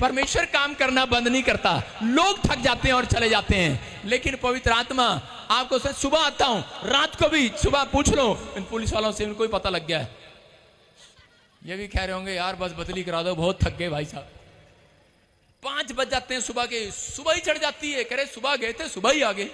परमेश्वर काम करना बंद नहीं करता। लोग थक जाते हैं और चले जाते हैं, लेकिन पवित्र आत्मा आपको सुबह आता हूं, रात को भी सुबह पूछ लो इन पुलिस वालों से, इनको भी पता लग गया है। ये भी कह रहे होंगे यार बस बदली करा दो, बहुत थक गए भाई साहब। 5 बज जाते हैं सुबह के, सुबह ही चढ़ जाती है, कह रहे सुबह गए थे सुबह ही आ गए।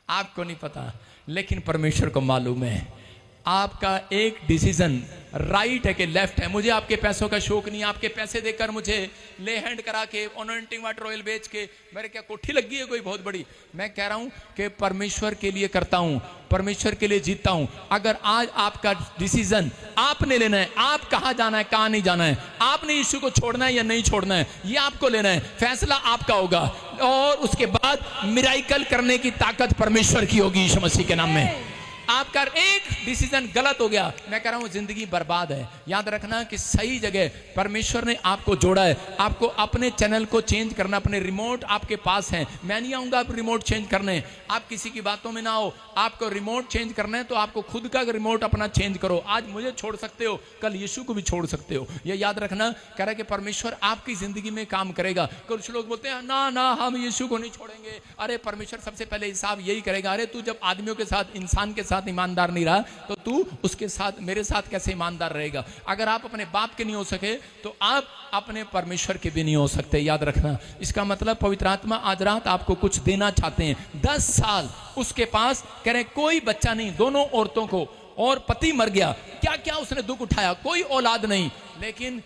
आपको नहीं पता, लेकिन परमेश्वर को मालूम है। आपका एक डिसीजन राइट है कि लेफ्ट है। मुझे आपके पैसों का शौक नहीं, आपके पैसे देकर मुझे ले हैंड करा के अनॉइंटिंग वाटर ऑयल बेच के मेरे क्या कोठी लगी है कोई बहुत बड़ी। मैं कह रहा हूं कि परमेश्वर के लिए करता हूं, परमेश्वर के लिए जीता हूं। अगर आज आपका डिसीजन आपने लेना है, आप कहां जाना है कहां नहीं जाना है, आपने यीशु को छोड़ना है या नहीं छोड़ना है, ये आपको लेना है, फैसला आपका होगा। और उसके बाद मिराइकल करने की ताकत परमेश्वर की होगी यीशु मसीह के नाम में। आपका एक डिसीजन गलत हो गया, मैं कह रहा हूं जिंदगी बर्बाद है। याद रखना कि सही जगह परमेश्वर ने आपको जोड़ा है। आपको अपने चैनल को चेंज करना, अपने रिमोट आपके पास है। मैं नहीं आऊंगा आप रिमोट चेंज करने, आप किसी की बातों में ना हो। आपको रिमोट चेंज करना है तो आपको खुद का रिमोट अपना चेंज करो। आज मुझे छोड़ सकते हो, कल यीशु को भी छोड़ सकते हो। यह याद रखना। कह रहा है कि परमेश्वर आपकी जिंदगी में काम करेगा। कुछ लोग बोलते हैं ना ना हम यीशु को नहीं छोड़ेंगे। अरे परमेश्वर सबसे पहले हिसाब यही करेगा। अरे तू जब आदमियों के साथ, इंसान के साथ ईमानदार नहीं रहा तो तू उसके साथ, मेरे साथ कैसे ईमानदार रहेगा। अगर आप अपने बाप के नहीं हो सके तो आप अपने परमेश्वर के भी नहीं हो सकते। याद रखना। इसका मतलब पवित्र आत्मा आज रात आपको कुछ देना चाहते हैं। 10 साल उसके पास, कह रहे कोई बच्चा नहीं, दोनों औरतों को, और पति मर गया, क्या क्या उसने दुख उठाया, कोई औलाद नहीं। लेकिन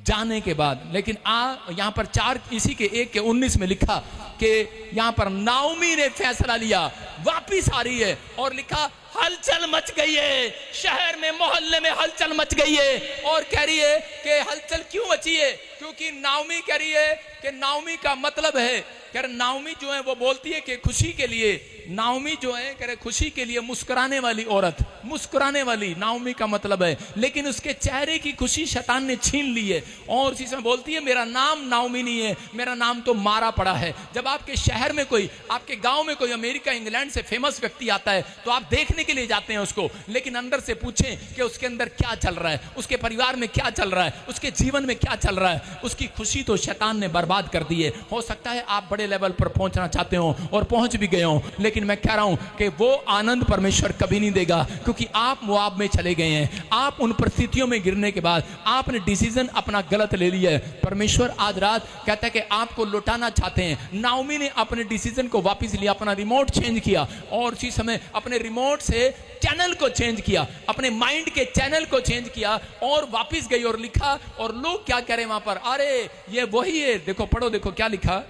जाने के बाद, लेकिन यहां पर 4 इसी के 1 के 19 में लिखा कि यहां पर नाओमी ने फैसला लिया, वापिस आ रही है, और लिखा हलचल मच गई है शहर में, मोहल्ले में हलचल मच गई है। और कह रही है कि हलचल क्यों मची है, क्योंकि नाओमी कह रही है कि नाओमी का मतलब है, कह रहे नाओमी जो है वो बोलती है कि खुशी के लिए, नाओमी जो है कह रहे खुशी के लिए मुस्कुराने वाली औरत, मुस्कुराने वाली नाओमी का मतलब है। लेकिन उसके चेहरे की खुशी शैतान ने छीन ली है, और उसी समय बोलती है मेरा नाम नाओमी नहीं है, मेरा नाम तो मारा पड़ा है। जब आपके शहर में कोई, आपके गांव में कोई अमेरिका इंग्लैंड से फेमस व्यक्ति आता है तो आप देखने के लिए जाते हैं उसको, लेकिन अंदर से पूछें कि उसके अंदर क्या चल रहा है, उसके परिवार में क्या चल रहा है, उसके जीवन में क्या चल रहा है। उसकी खुशी तो शैतान ने बर्बाद कर दी है। हो सकता है आप बड़े लेवल पर पहुंचना चाहते हो और पहुंच भी गए हो, लेकिन मैं कह रहा हूं कि वो आनंद परमेश्वर कभी नहीं देगा, क्योंकि आप मोआब में चले गए हैं। आप उन परिस्थितियों में गिरने के बाद आपने डिसीजन अपना गलत ले लिया है। परमेश्वर आज रात कहता है कि आपको लौटाना चाहते हैं। नाओमी ने अपने डिसीजन को वापस लिया, अपना रिमोट चेंज किया, और उसी समय अपने रिमोट से चैनल को चेंज किया, अपने माइंड के चैनल को चेंज किया, और वापस गई और लिखा। और लोग क्या कह रहे हैं वहां पर, अरे ये वही है, देखो पढ़ो, देखो क्या लिखा।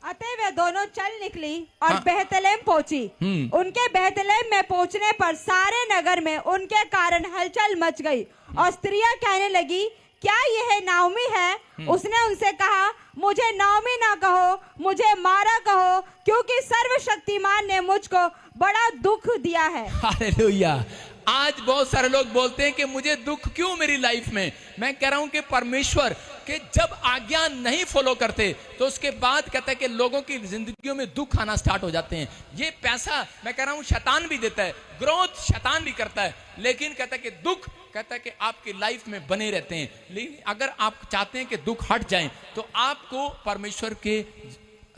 अतः वे दोनों चल निकली और बेहतलेम पहुंची। उनके बेहतलेम में पहुंचने पर सारे नगर में उनके कारण हलचल मच गई, और स्त्रियां कहने लगी क्या यह नाओमी है? उसने उनसे कहा मुझे नाओमी ना कहो, मुझे मारा कहो, क्योंकि सर्वशक्तिमान ने मुझको बड़ा दुख दिया है। हालेलुया। आज बहुत सारे लोग बोलते हैं कि मुझे दुख क्यों मेरी लाइफ में। मैं कह रहा हूं कि परमेश्वर के जब आज्ञा नहीं फॉलो करते तो उसके बाद कहता है कि लोगों की जिंदगियों में दुख आना स्टार्ट हो जाते हैं। ये पैसा मैं कह रहा हूं शैतान भी देता है, ग्रोथ शैतान भी करता है, लेकिन कहता है कि दुख, कहता है कि आपकी लाइफ में बने रहते हैं। लेकिन अगर आप चाहते हैं कि दुख हट जाएं तो आपको परमेश्वर के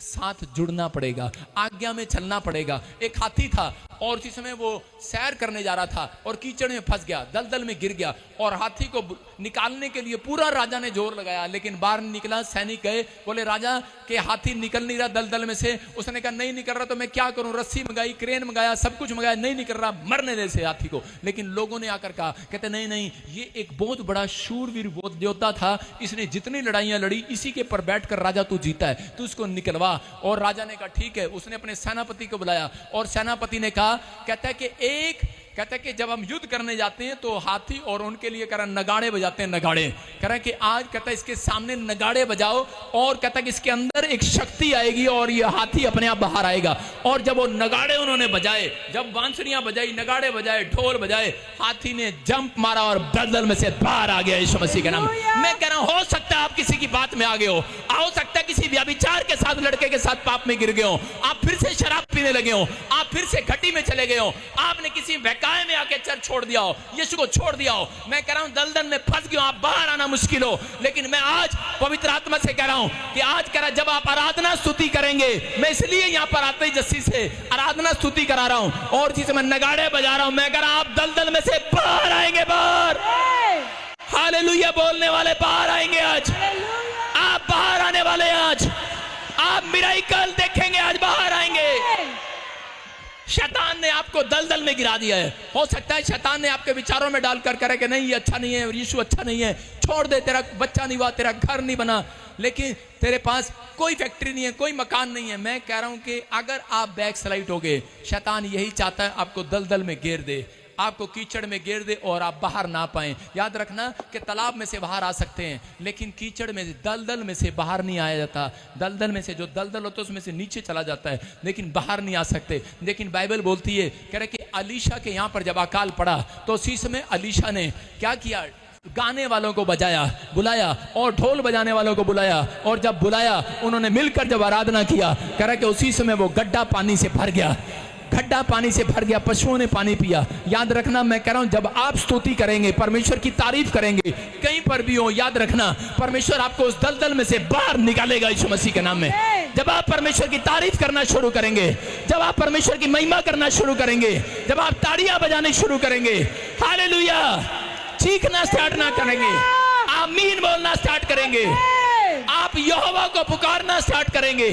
साथ जुड़ना पड़ेगा, आज्ञा में चलना पड़ेगा। एक हाथी था और उसी समय वो सैर करने जा रहा था और कीचड़ में फंस गया, दलदल में गिर गया, और हाथी को निकालने के लिए पूरा राजा ने जोर लगाया, लेकिन बाहर निकला। सैनिक गए, बोले राजा के हाथी निकल नहीं रहा दलदल में से। उसने कहा नहीं निकल रहा तो मैं क्या करूं, रस्सी मंगाई, क्रेन मंगाया, सब कुछ मंगाया, नहीं निकल रहा, मरने दे से हाथी को। लेकिन लोगों ने आकर कहा, कहते नहीं नहीं, ये एक बहुत बड़ा शूरवीर योद्धा था, इसने जितनी लड़ाइयां लड़ी इसी के पर बैठकर राजा तू जीता है, तू इसको निकलवा। और राजा ने कहा ठीक है। उसने अपने सेनापति को बुलाया और सेनापति ने कहा, कहता है कि जब हम युद्ध करने जाते हैं तो हाथी और उनके लिए कह रहा नगाड़े बजाते हैं, नगाड़े कह रहा कि आज कहता है इसके सामने नगाड़े बजाओ, और कहता है कि इसके अंदर एक शक्ति आएगी और ये हाथी अपने आप बाहर आएगा। और जब वो नगाड़े उन्होंने बजाए, जब बांसुरियां बजाई, नगाड़े बजाए, ढोल बजाए, हाथी ने जंप मारा और दलदल में से बाहर आ गया यीशु मसीह के नाम। मैं कह रहा हूं हो सकता है आप किसी की बात में आ गए हो, हो सकता है किसी व्यभिचार के साथ, लड़के के साथ पाप में गिर गए हो, आप फिर से शराब पीने लगे हो, आप फिर से घटी में चले गए हो, आपने किसी बहकावे में आके चर्च छोड़ दिया हो, यीशु को छोड़ दिया हो, मैं कह रहा हूं दलदल में फंस गए हो, आप बाहर आना मुश्किल हो। लेकिन मैं आज पवित्र आत्मा से कह रहा हूं कि आज कह रहा, जब आप आराधना स्तुति करेंगे, मैं इसलिए यहां पर आते ही जस्सी से आराधना स्तुति करा रहा हूं और जिसे मैं नगाड़े बजा रहा हूं, मैं कह रहा हूं आप दलदल में से बाहर आएंगे, बाहर। हालेलुया बोलने वाले बाहर आएंगे आज, आप बाहर आने वाले हैं आज, आप मिराकल देखेंगे, आज बाहर आएंगे। शैतान ने आपको दलदल में गिरा दिया है, हो सकता है शैतान ने आपके विचारों में डालकर करे कि नहीं ये अच्छा नहीं है, यीशु अच्छा नहीं है, छोड़ दे, तेरा बच्चा नहीं हुआ, तेरा घर नहीं बना, लेकिन तेरे पास कोई फैक्ट्री नहीं है, कोई मकान नहीं है। मैं कह रहा हूं कि अगर आप बैक स्लाइड हो गए, शैतान यही चाहता है आपको दलदल में घेर दे, आपको कीचड़ में घेर दे और आप बाहर ना पाएं। याद रखना कि तालाब में से बाहर आ सकते हैं, लेकिन कीचड़ में से, दलदल में से बाहर नहीं आया जाता। दलदल में से जो दलदल होता है उसमें से नीचे चला जाता है, लेकिन बाहर नहीं आ सकते। लेकिन बाइबल बोलती है, कह रहे कि अलीशा के यहाँ पर जब अकाल पड़ा तो उसी समय अलीशा ने क्या किया, गाने वालों को बजाया, बुलाया और ढोल बजाने वालों को बुलाया, और जब बुलाया उन्होंने मिलकर जब आराधना किया, कह रहा कि उसी समय वो गड्ढा पानी से भर गया, गड्ढा पानी से भर गया, पशुओं ने पानी पिया। याद रखना, मैं कह रहा हूं जब आप स्तुति करेंगे, परमेश्वर की तारीफ करेंगे, कहीं पर भी हो, याद रखना परमेश्वर आपको उस दलदल में से बाहर निकालेगा यीशु मसीह के नाम में। जब आप परमेश्वर की तारीफ करना शुरू करेंगे, जब आप परमेश्वर की महिमा करना शुरू करेंगे, जब आप ताड़ियां बजाने शुरू करेंगे, हालेलुया, चीखना स्टार्ट ना करेंगे, आमीन बोलना स्टार्ट करेंगे, आप यहोवा को पुकारना स्टार्ट करेंगे,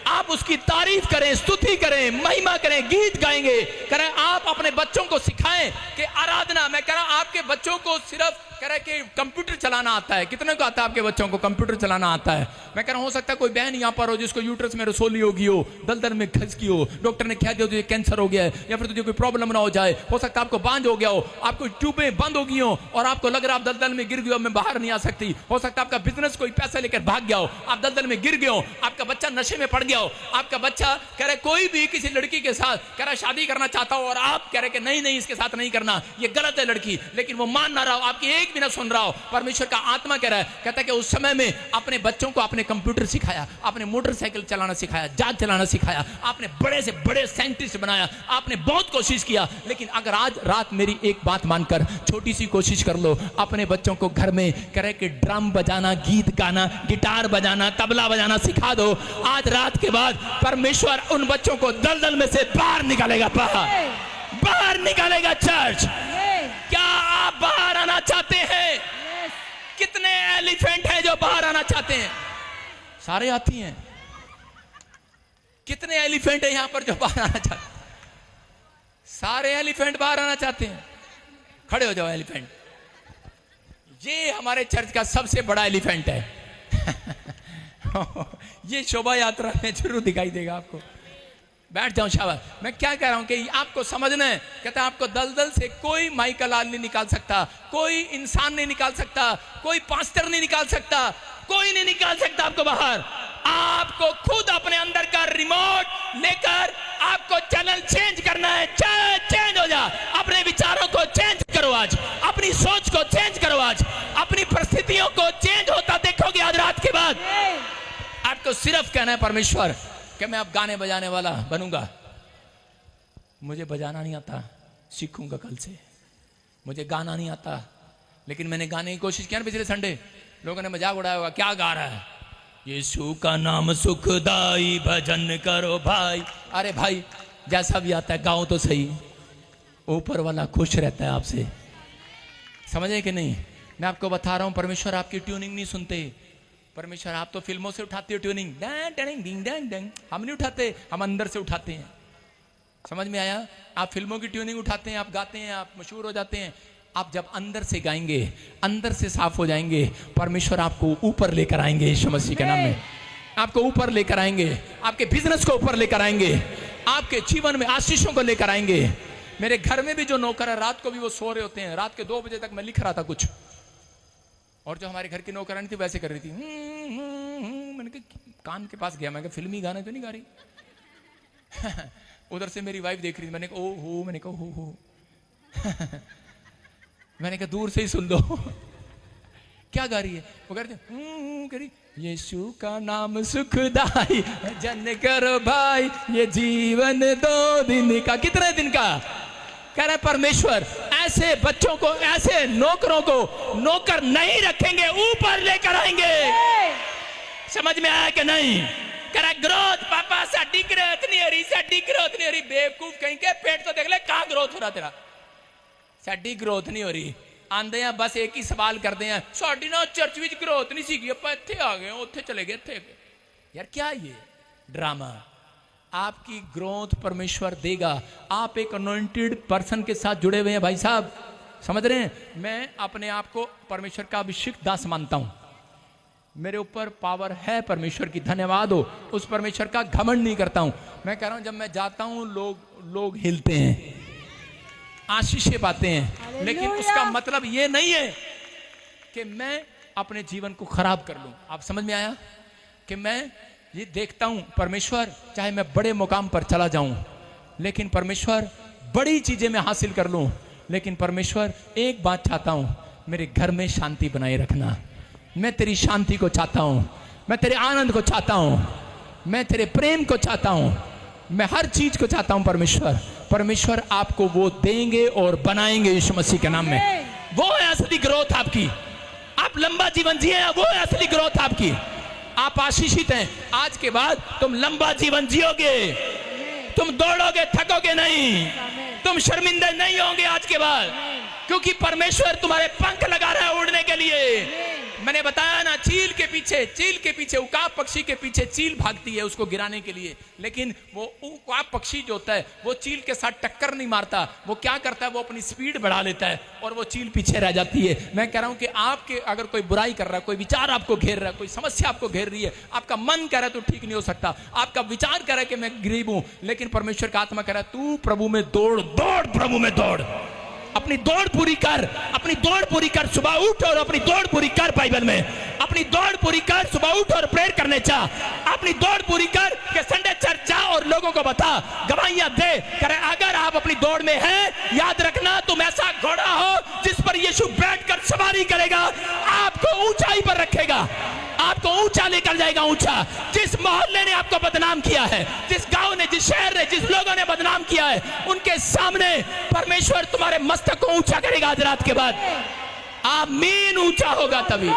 आप उसकी तारीफ करें, स्तुति करें, महिमा करें, गीत गाएंगे, करें। आप अपने बच्चों को सिखाएं कि आराधना, मैं कह रहा हूं आपके बच्चों को सिर्फ कह रहा है कि कंप्यूटर चलाना आता है। कितने को आता है आपके बच्चों को कंप्यूटर चलाना आता है? मैं कह रहा हूं हो सकता है कोई बहन यहाँ पर हो जिसको यूट्रस में रसोली होगी हो, दलदल में खस की हो, डॉक्टर ने कह दिया तुझे कैंसर हो गया है, या फिर तुझे कोई प्रॉब्लम ना हो जाए, हो सकता है आपको बांझ हो गया हो, आपको ट्यूबें बंद हो गई हो और आपको लग रहा है आप दलदल में गिर गए हो, मैं बाहर नहीं आ सकती। हो सकता है आपका बिजनेस कोई पैसा लेकर भाग गया हो, आप दलदल में गिर गए हो, आपका बच्चा नशे में पड़ गया हो, आपका बच्चा कह रहे कोई भी किसी लड़की के साथ कह रहा शादी करना चाहता हो और आप कह रहे कि नहीं नहीं इसके साथ नहीं करना, ये गलत है लड़की, लेकिन वो मान ना रहा हो, आपकी एक भी ना सुन रहा हो। परमेश्वर का आत्मा कह रहा है, कहता है कि उस समय में अपने बच्चों को आपने कंप्यूटर सिखाया, आपने मोटरसाइकिल चलाना सिखाया, जहाज चलाना सिखाया, आपने बड़े से बड़े साइंटिस्ट बनाया, आपने बहुत कोशिश किया, लेकिन अगर आज रात मेरी एक बात मानकर छोटी सी कोशिश कर लो, अपने बच्चों को घर में कह रहे कि ड्रम बजाना, गीत गाना, गिटार बजाना, तबला बजाना सिखा दो, आज रात के बाद परमेश्वर उन बच्चों को दलदल में से बाहर निकालेगा, बाहर निकालेगा। चर्च, क्या आप बाहर आना चाहते हैं? कितने एलिफेंट हैं जो बाहर आना चाहते हैं? सारे आती हैं। कितने एलिफेंट हैं यहां पर जो बाहर आना चाहते हैं? सारे एलिफेंट बाहर आना चाहते हैं। खड़े हो जाओ एलिफेंट। ये हमारे चर्च का सबसे बड़ा एलिफेंट है। ये शोभा यात्रा में जरूर दिखाई देगा आपको। बैठ जाओ, शाबाश। मैं क्या कह रहा हूं कि आपको समझना है, कहता है आपको दलदल से कोई माइकल लाल नहीं निकाल सकता, कोई इंसान नहीं निकाल सकता, कोई पास्टर नहीं निकाल सकता, कोई नहीं निकाल सकता आपको बाहर। आपको खुद अपने अंदर का रिमोट लेकर आपको चैनल चेंज करना है। चेंज हो जा, अपने विचारों को चेंज करो, आज अपनी सोच को चेंज करो, आज अपनी परिस्थितियों को चेंज होता देखोगे आज रात के बाद। आपको सिर्फ कहना है परमेश्वर कि मैं अब गाने बजाने वाला बनूंगा। मुझे बजाना नहीं आता, सीखूंगा कल से। मुझे गाना नहीं आता, लेकिन मैंने गाने की कोशिश किया ना पिछले संडे, लोगों ने मजाक उड़ाया होगा, क्या गा रहा है? यीशु का नाम सुखदाई, भजन करो भाई। अरे भाई, जैसा भी आता है गाओ तो सही, ऊपर वाला खुश रहता है आपसे। समझे कि नहीं? मैं आपको बता रहा हूं, परमेश्वर आपकी ट्यूनिंग नहीं सुनते। परमेश्वर, आप तो फिल्मों से उठाते हो ट्यूनिंग, हम नहीं उठाते, हम अंदर से उठाते हैं। समझ में आया? आप फिल्मों की ट्यूनिंग उठाते हैं, आप गाते हैं, आप मशहूर हो जाते हैं। आप जब अंदर से गाएंगे, अंदर से साफ हो जाएंगे, परमेश्वर आपको ऊपर लेकर आएंगे यीशु मसीह के नाम में। आपको ऊपर लेकर आएंगे, आपके बिजनेस को ऊपर लेकर आएंगे, आपके जीवन में आशीषों को लेकर आएंगे। मेरे घर में भी जो नौकर है, रात को भी वो सो रहे होते हैं, रात के 2 बजे तक मैं लिख रहा था कुछ, और जो हमारे घर की नौकरानी थी वैसे कर रही थी। मैंने कहा कान के पास गया, मैं कहा फिल्मी गाना तो नहीं गा रही? उधर से मेरी वाइफ देख रही थी, मैंने कहा ओ हो, मैंने कहा हो मैंने कहा दूर से ही सुन लो। क्या गा रही है? वो करते करी, यीशु का नाम सुखदाई, जन करो भाई, ये जीवन 2 दिन का। कितने दिन का? कह रहे परमेश्वर ऐसे बच्चों को, ऐसे नौकरों को नौकर नहीं रखेंगे, ऊपर लेकर आएंगे। समझ में आया कि नहीं? कह रहा ग्रोथ पापा, साडी ग्रोथ नहीं हो रही, साडी ग्रोथ नहीं हो रही। बेवकूफ कहीं के, पेट तो देख ले कहां ग्रोथ हो रहा तेरा। साडी ग्रोथ नहीं हो रही। आंदे हैं बस एक ही सवाल करते हैं, साडी ना चर्च विच ग्रोथ नहीं सीगी, आप इत्थे आ गए, उत्थे चले गए, इत्थे। यार क्या ये ड्रामा? आपकी ग्रोथ परमेश्वर देगा। आप एक अनॉइंटेड पर्सन के साथ जुड़े हुए हैं भाई साहब, समझ रहे हैं? मैं अपने आप को परमेश्वर का अभिषिक्त दास मानता हूं। मेरे ऊपर पावर है परमेश्वर की, धन्यवाद हो। उस परमेश्वर का घमंड नहीं करता हूं। मैं कह रहा हूं जब मैं जाता हूं लोग हिलते हैं, आशीषें पाते हैं, लेकिन उसका मतलब ये नहीं है कि मैं अपने जीवन को खराब कर लूं। आप समझ में आया? कि मैं ये देखता हूं परमेश्वर, चाहे मैं बड़े मुकाम पर चला जाऊं, लेकिन परमेश्वर बड़ी चीजें मैं हासिल कर लूं, लेकिन परमेश्वर एक बात चाहता हूं, मेरे घर में शांति बनाए रखना। मैं तेरी शांति को चाहता हूं, मैं तेरे आनंद को चाहता हूं, मैं तेरे प्रेम को चाहता हूं, मैं हर चीज को चाहता हूं परमेश्वर। परमेश्वर आपको वो देंगे और बनाएंगे यीशु मसीह के नाम में। वो है असली ग्रोथ आपकी। आप लंबा जीवन जिए, वो है असली ग्रोथ आपकी। आप आशीषित हैं। आज के बाद तुम लंबा जीवन जियोगे, तुम दौड़ोगे, थकोगे नहीं, तुम शर्मिंदे नहीं होंगे आज के बाद, क्योंकि परमेश्वर तुम्हारे पंख लगा रहा है उड़ने के लिए। मैंने बताया ना, चील के पीछे, उकाब पक्षी के पीछे चील भागती है उसको गिराने के लिए, लेकिन वो उकाब पक्षी जो होता है वो चील के साथ टक्कर नहीं मारता। वो क्या करता है, वो अपनी स्पीड बढ़ा लेता है और वो चील पीछे रह जाती है। मैं कह रहा हूं कि आपके अगर कोई बुराई कर रहा है, कोई विचार आपको घेर रहा है, कोई समस्या आपको घेर रही है, आपका मन कह रहा है तो ठीक नहीं हो सकता, आपका विचार कह रहा है कि मैं गरीब हूं, लेकिन परमेश्वर का आत्मा कह रहा है तू प्रभु में दौड़, प्रभु में दौड़, अपनी दौड़ पूरी कर, अपनी दौड़ पूरी कर। सुबह उठ और अपनी दौड़ पूरी कर। बाइबल में अपनी दौड़ पूरी कर, सुबह उठ और प्रेयर करने चाह, अपनी दौड़ पूरी कर कि संडे चर्च जा और लोगों को बता, गवाहियां दे। करे अगर आप अपनी दौड़ में हैं, याद रखना तुम ऐसा घोड़ा हो जिस पर यीशु बैठकर सवारी करेगा, आपको ऊंचाई पर रखेगा, आपको ऊंचा लेकर जाएगा, ऊंचा। जिस मोहल्ले ने आपको बदनाम किया है, जिस गांव ने, जिस शहर ने, जिस लोगों ने बदनाम किया है, उनके सामने परमेश्वर तुम्हारे मस्तक को ऊंचा करेगा आज रात के बाद। आमीन, ऊंचा होगा तभी।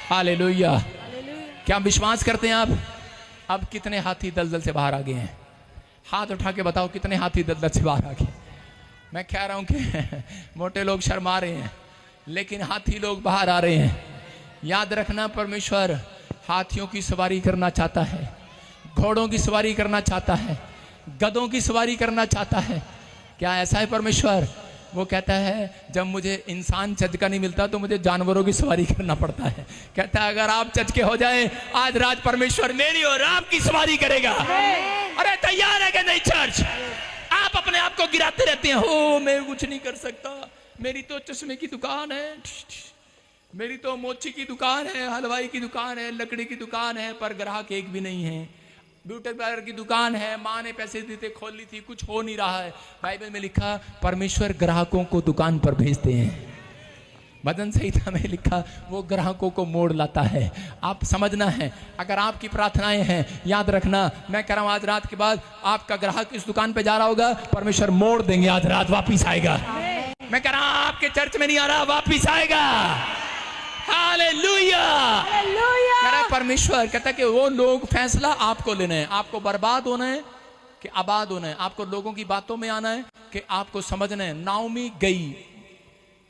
हालेलुया। क्या विश्वास करते हैं आप? अब कितने हाथी दलदल से बाहर आ गए हैं? हाथ उठा के बताओ कितने हाथी दलदल से बाहर आ गए। मैं कह रहा हूं कि मोटे लोग शर्मा रहे हैं, लेकिन हाथी लोग बाहर आ रहे हैं। याद रखना, परमेश्वर हाथियों की सवारी करना चाहता है, घोड़ों की सवारी करना चाहता है, गधों की सवारी करना चाहता है। क्या ऐसा है परमेश्वर? वो कहता है जब मुझे इंसान चज का नहीं मिलता तो मुझे जानवरों की सवारी करना पड़ता है। कहता है अगर आप चज के हो जाए, आज रात परमेश्वर मेरी और आपकी सवारी करेगा। अरे तैयार है कि नहीं चर्च? आप अपने आप को गिराते रहते हैं, हो मैं कुछ नहीं कर सकता, मेरी तो चश्मे की दुकान है, मेरी तो मोची की दुकान है, हलवाई की दुकान है, लकड़ी की दुकान है, पर ग्राहक एक भी नहीं है। ब्यूटी पार्लर की दुकान है, माँ ने पैसे देते खोल ली थी, कुछ हो नहीं रहा है। बाइबल में लिखा परमेश्वर ग्राहकों को दुकान पर भेजते हैं। भजन संहिता में लिखा वो ग्राहकों को मोड़ लाता है। आप समझना है, अगर आपकी प्रार्थनाएं हैं, याद रखना, मैं कह रहा हूं आज रात के बाद आपका ग्राहक इस दुकान पे जा रहा होगा, परमेश्वर मोड़ देंगे, आज रात वापिस आएगा। मैं कह रहा हूं आपके चर्च में नहीं आ रहा, वापिस आएगा। हालेलुया। कह रहा परमेश्वर कहता है कि वो लोग, फैसला आपको लेना है, आपको बर्बाद होना है कि आबाद होना है, आपको लोगों की बातों में आना है कि आपको समझना है। नाओमी गई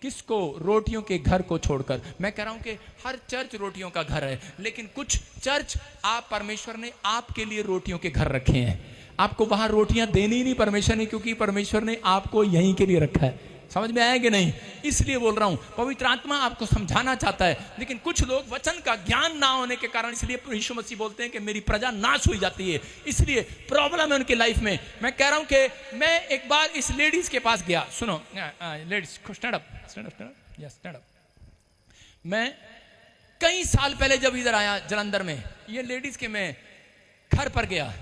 किसको? रोटियों के घर को छोड़कर। मैं कह रहा हूं कि हर चर्च रोटियों का घर है, लेकिन कुछ चर्च आप परमेश्वर ने आपके लिए रोटियों के घर रखे हैं। आपको वहां रोटियां देनी ही नहीं परमेश्वर ने, क्योंकि परमेश्वर ने आपको यहीं के लिए रखा है। समझ में आया कि नहीं? इसलिए बोल रहा हूं, पवित्र आत्मा आपको समझाना चाहता है, लेकिन कुछ लोग वचन का ज्ञान ना होने के कारण, इसलिए यीशु मसीह बोलते हैं कि मेरी प्रजा नाश हुई जाती है, इसलिए प्रॉब्लम है उनकी लाइफ में। मैं कह रहा हूं कि मैं एक बार इस लेडीज के पास गया। सुनो ladies, stand up, stand up, yes stand up. मैं कई साल पहले जब इधर आया जलंधर में, ये लेडीज के मैं घर पर गया,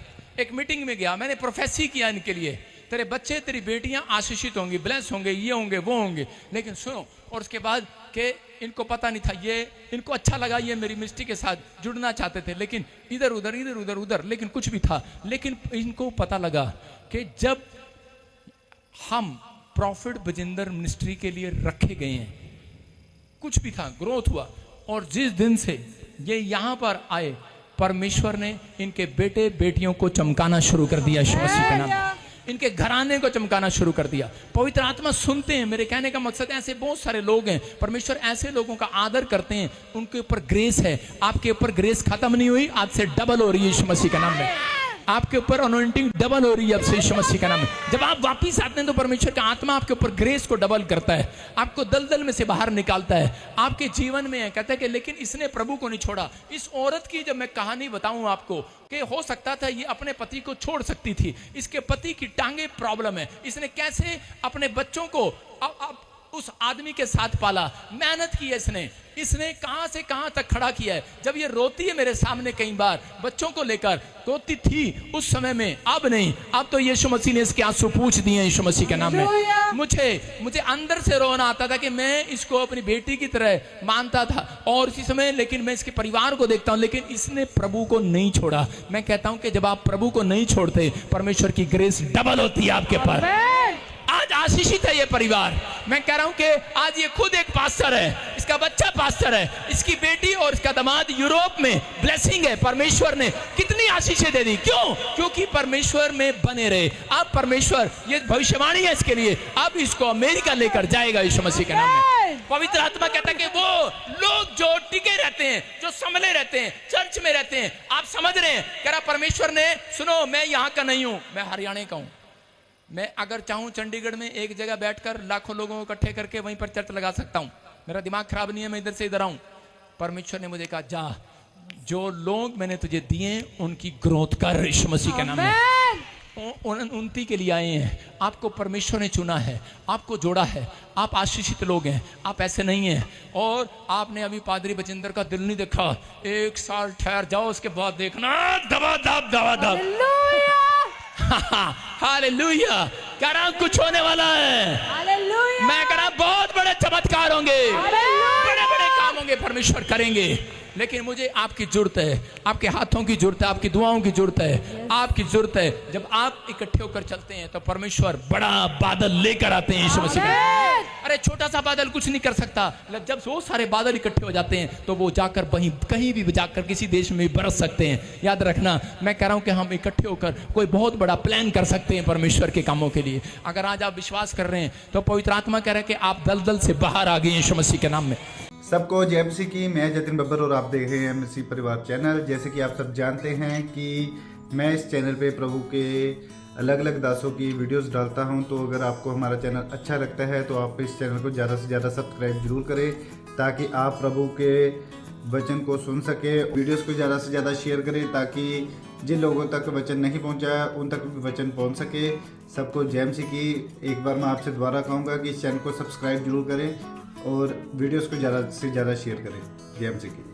एक मीटिंग में गया, मैंने प्रोफेसी किया इनके लिए, तेरे बच्चे, तेरी बेटियां आशीषित होंगी, ब्लेस होंगे, ये होंगे, वो होंगे। लेकिन सुनो, और उसके बाद के इनको पता नहीं था, ये इनको अच्छा लगा, ये मेरी मिनिस्ट्री के साथ जुड़ना चाहते थे, लेकिन इधर उधर, लेकिन कुछ भी था। लेकिन इनको पता लगा कि जब हम प्रॉफिट बजिंदर मिनिस्ट्री के लिए रखे गए हैं, कुछ भी था, ग्रोथ हुआ, और जिस दिन से ये यहाँ पर आए, परमेश्वर ने इनके बेटे बेटियों को चमकाना शुरू कर दिया यीशु मसीह के नाम में। इनके घराने को चमकाना शुरू कर दिया। पवित्र आत्मा सुनते हैं। मेरे कहने का मकसद, ऐसे बहुत सारे लोग हैं, परमेश्वर ऐसे लोगों का आदर करते हैं, उनके ऊपर ग्रेस है। आपके ऊपर ग्रेस खत्म नहीं हुई, आज से डबल हो रही है यीशु मसीह के नाम में। आपके ऊपर अनॉइंटिंग डबल हो रही है अब से यीशु मसीह का नाम है। जब आप वापिस आते हैं तो परमेश्वर का आत्मा आपके ऊपर ग्रेस को डबल करता है, आपको दलदल में से बाहर निकालता है, आपके जीवन में है। कहता है कि लेकिन इसने प्रभु को नहीं छोड़ा। इस औरत की जब मैं कहानी बताऊं आपको, कि हो सकता था ये अपने पति को छोड़ सकती थी, इसके पति की टांगे प्रॉब्लम है, इसने कैसे अपने बच्चों को उस आदमी के साथ पाला, मेहनत की है इसने कहां से कहां तक खड़ा किया है। जब ये रोती है मेरे सामने कई बार बच्चों को लेकर, रोती थी उस समय में, अब नहीं, अब तो यीशु मसीह ने इसके आंसू पूछ दिए यीशु मसीह के नाम में। मुझे अंदर से रोना आता था कि मैं इसको अपनी बेटी की तरह मानता था, और इसी समय लेकिन मैं इसके परिवार को देखता हूं, लेकिन इसने प्रभु को नहीं छोड़ा। मैं कहता हूं कि जब आप प्रभु को नहीं छोड़ते, परमेश्वर की ग्रेस डबल होती है आपके पास। आज आशीषित है ये परिवार। मैं कह रहा हूं कि आज ये खुद एक पास्टर है, इसका बच्चा पास्टर है, इसकी बेटी और इसका दामाद यूरोप में ब्लेसिंग है। परमेश्वर ने कितनी आशीषें दे दी, क्यों? क्योंकि परमेश्वर में बने रहे। अब परमेश्वर, ये भविष्यवाणी है इसके लिए, अब इसको अमेरिका लेकर जाएगा यीशु मसीह के नाम में। पवित्र आत्मा कहता है कि वो लोग जो टिके रहते हैं, जो संभले रहते हैं, चर्च में रहते हैं, आप समझ रहे हैं, कह रहा परमेश्वर ने, सुनो मैं यहाँ का नहीं हूं, मैं हरियाणा का हूं। मैं अगर चाहूं चंडीगढ़ में एक जगह बैठकर लाखों लोगों को इकट्ठे करके वहीं पर चर्च लगा सकता हूं। मेरा दिमाग खराब नहीं है, मैं इधर से इधर आऊं। परमेश्वर ने मुझे कहा, जा, जो लोग मैंने तुझे दिए उनकी ग्रोथ कर यीशु मसीह के नाम में। उन्नति के लिए आए हैं, आपको परमेश्वर ने चुना है, आपको जोड़ा है, आप आशीषित लोग हैं, आप ऐसे नहीं हैं। और आपने अभी पादरी बजिंदर का दिल नहीं देखा, 1 साल ठहर जाओ, उसके बाद देखना दबा दब। हालेलुया। कह रहा हूं कुछ होने वाला है। हालेलुया। मैं कह रहा हूं बहुत बड़े चमत्कार होंगे, बड़े बड़े काम होंगे, परमेश्वर करेंगे। लेकिन मुझे आपकी जरूरत है, आपके हाथों की जरूरत है, आपकी दुआओं की जरूरत है, आपकी जरूरत है। जब आप इकट्ठे होकर चलते हैं तो परमेश्वर बड़ा बादल लेकर आते हैं यीशु मसीह। अरे छोटा सा बादल कुछ नहीं कर सकता, जब वो सारे बादल इकट्ठे हो जाते हैं तो वो जाकर वहीं कहीं भी जाकर किसी देश में बरस सकते हैं। याद रखना, मैं कह रहा हूं कि हम इकट्ठे होकर कोई बहुत बड़ा प्लान कर सकते हैं परमेश्वर के कामों के लिए। अगर आज आप विश्वास कर रहे हैं तो पवित्र आत्मा कह रहा है कि आप दलदल से बाहर आ गए यीशु मसीह के नाम में। सबको जय मसीह की। मैं जतिन बब्बर और आप देख रहे हैं मसीह परिवार चैनल। जैसे कि आप सब जानते हैं कि मैं इस चैनल पे प्रभु के अलग अलग दासों की वीडियोस डालता हूं, तो अगर आपको हमारा चैनल अच्छा लगता है तो आप इस चैनल को ज़्यादा से ज़्यादा सब्सक्राइब जरूर करें, ताकि आप प्रभु के वचन को सुन सके। वीडियोस को ज़्यादा से ज़्यादा शेयर करें, ताकि जिन लोगों तक वचन नहीं पहुंचा उन तक भी वचन पहुंच सके। सबको जय मसीह की। एक बार मैं आपसे दोबारा कहूँगा कि इस चैनल को सब्सक्राइब जरूर करें और वीडियोस को ज़्यादा से ज़्यादा शेयर करें। जय मसीह की।